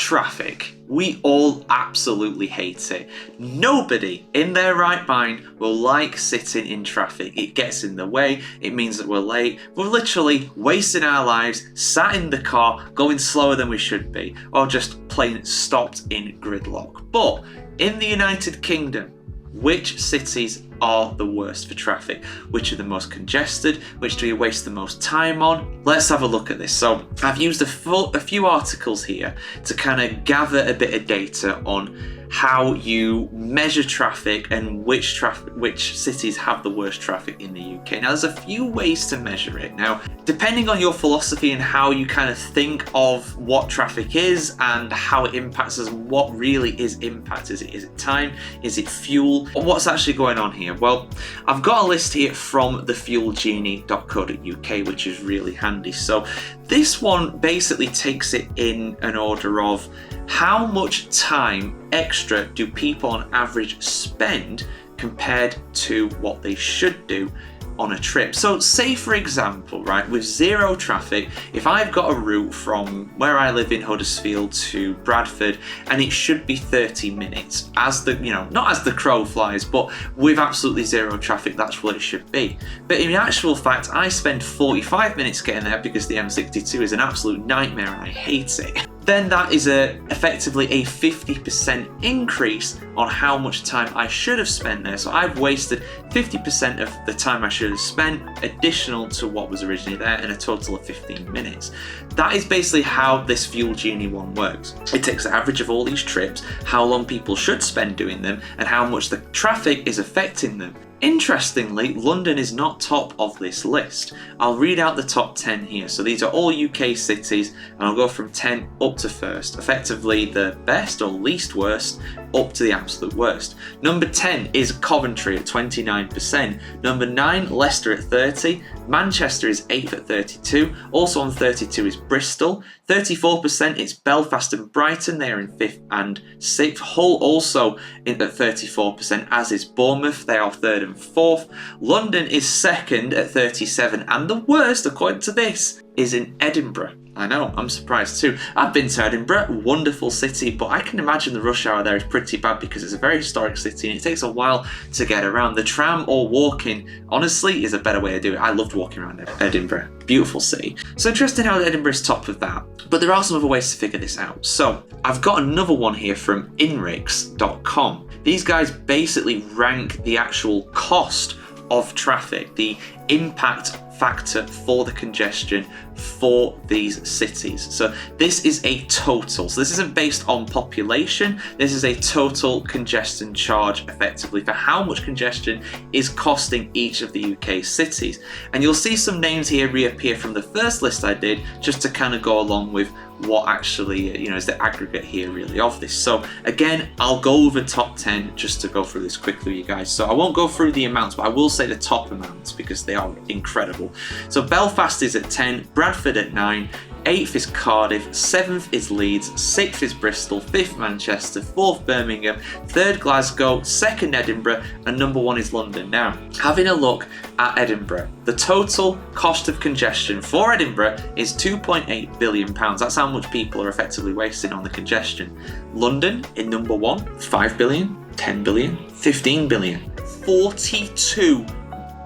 Traffic. We all absolutely hate it. Nobody in their right mind will like sitting in traffic. It gets in the way, it means that we're late. We're literally wasting our lives sat in the car, going slower than we should be, or just plain stopped in gridlock. But in the United Kingdom, which cities are the worst for traffic? Which are the most congested? Which do you waste the most time on? Let's have a look at this. So I've used a few articles here to kind of gather a bit of data on how you measure traffic and which cities have the worst traffic in the UK. Now, there's a few ways to measure it. Now, depending on your philosophy and how you kind of think of what traffic is and how it impacts us, what really is impact? Is it time? Is it fuel? What's actually going on here? Well, I've got a list here from thefuelgenie.co.uk, which is really handy. So this one basically takes it in an order of how much time extra do people on average spend compared to what they should do on a trip. So say for example, right, with zero traffic, if I've got a route from where I live in Huddersfield to Bradford and it should be 30 minutes, as the, not as the crow flies, but with absolutely zero traffic, that's what it should be. But in actual fact, I spend 45 minutes getting there because the M62 is an absolute nightmare and I hate it. Then that is effectively a 50% increase on how much time I should have spent there. So I've wasted 50% of the time I should have spent additional to what was originally there in a total of 15 minutes. That is basically how this Fuel Genie one works. It takes the average of all these trips, how long people should spend doing them, and how much the traffic is affecting them. Interestingly, London is not top of this list. I'll read out the top 10 here. So these are all UK cities, and I'll go from 10 up to first, effectively the best or least worst up to the absolute worst. Number 10 is Coventry at 29%. Number 9, Leicester at 30. Manchester is 8th at 32. Also on 32 is Bristol. 34% it's Belfast and Brighton, they are in 5th and 6th. Hull also in at 34%, as is Bournemouth, they are 3rd and 4th. London is 2nd at 37, and the worst, according to this, is in Edinburgh. I know, I'm surprised too. I've been to Edinburgh, wonderful city, but I can imagine the rush hour there is pretty bad because it's a very historic city and it takes a while to get around. The tram or walking, honestly, is a better way to do it. I loved walking around Edinburgh. Beautiful city. So interesting how Edinburgh is top of that. But there are some other ways to figure this out. So I've got another one here from inrix.com. These guys basically rank the actual cost of traffic, the impact factor for the congestion for these cities. So this is a total. So this isn't based on population. This is a total congestion charge effectively for how much congestion is costing each of the UK cities. And you'll see some names here reappear from the first list I did just to kind of go along with what actually is the aggregate here really of this. So again, I'll go over top 10 just to go through this quickly with you guys. So I won't go through the amounts, but I will say the top amounts because they are incredible. So Belfast is at 10, Bradford at 9, 8th is Cardiff, 7th is Leeds, 6th is Bristol, 5th Manchester, 4th Birmingham, 3rd Glasgow, 2nd Edinburgh, and number 1 is London. Now, having a look at Edinburgh, the total cost of congestion for Edinburgh is £2.8 billion. That's how much people are effectively wasting on the congestion. London in number 1, 5 billion, 10 billion, 15 billion, 42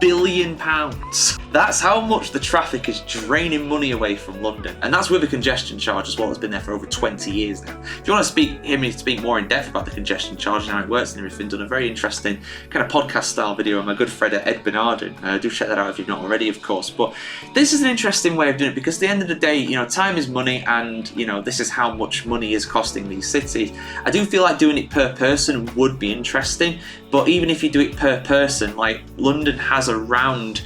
billion pounds. That's how much the traffic is draining money away from London, and that's with a congestion charge as well. That's been there for over 20 years now. If you want to hear me speak more in depth about the congestion charge and how it works and everything, done a very interesting kind of podcast style video with my good friend Ed Bernardin. Do check that out if you've not already, of course. But this is an interesting way of doing it because at the end of the day, time is money, and this is how much money is costing these cities. I do feel like doing it per person would be interesting, but even if you do it per person, like London has around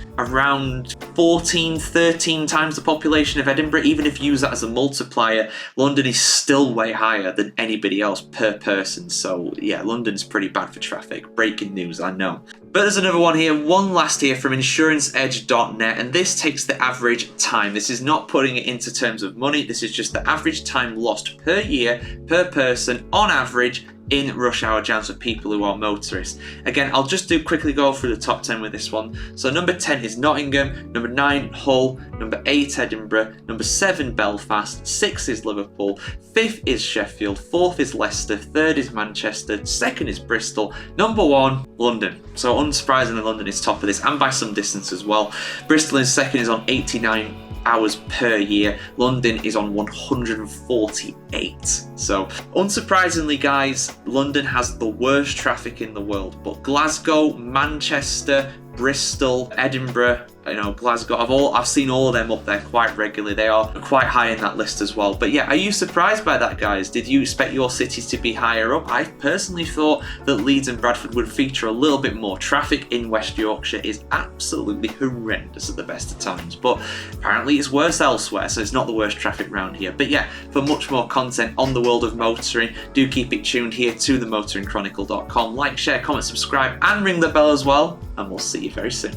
14, 13 times the population of Edinburgh. Even if you use that as a multiplier, London is still way higher than anybody else per person. So yeah, London's pretty bad for traffic. Breaking news, I know. But there's another one here, one last here from insuranceedge.net, and this takes the average time. This is not putting it into terms of money, this is just the average time lost per year, per person, on average, in rush hour jams for people who are motorists. Again, I'll just quickly go through the top 10 with this one. So number 10 is Nottingham, number 9 Hull, number 8 Edinburgh, number 7 Belfast, 6 is Liverpool, 5th is Sheffield, 4th is Leicester, 3rd is Manchester, 2nd is Bristol, number 1 London. So unsurprisingly, London is top of this, and by some distance as well. Bristol in 2nd is on 89 hours per year. London is on 148. So unsurprisingly, guys, London has the worst traffic in the world, but Glasgow, Manchester, Bristol, Edinburgh, Glasgow, I've seen all of them up there quite regularly. They are quite high in that list as well. But yeah, are you surprised by that, guys? Did you expect your cities to be higher up? I personally thought that Leeds and Bradford would feature a little bit more. Traffic in West Yorkshire is absolutely horrendous at the best of times, but apparently it's worse elsewhere, so it's not the worst traffic round here. But yeah, for much more content on the world of motoring, do keep it tuned here to themotoringchronicle.com. Like, share, comment, subscribe, and ring the bell as well, and we'll see you very soon.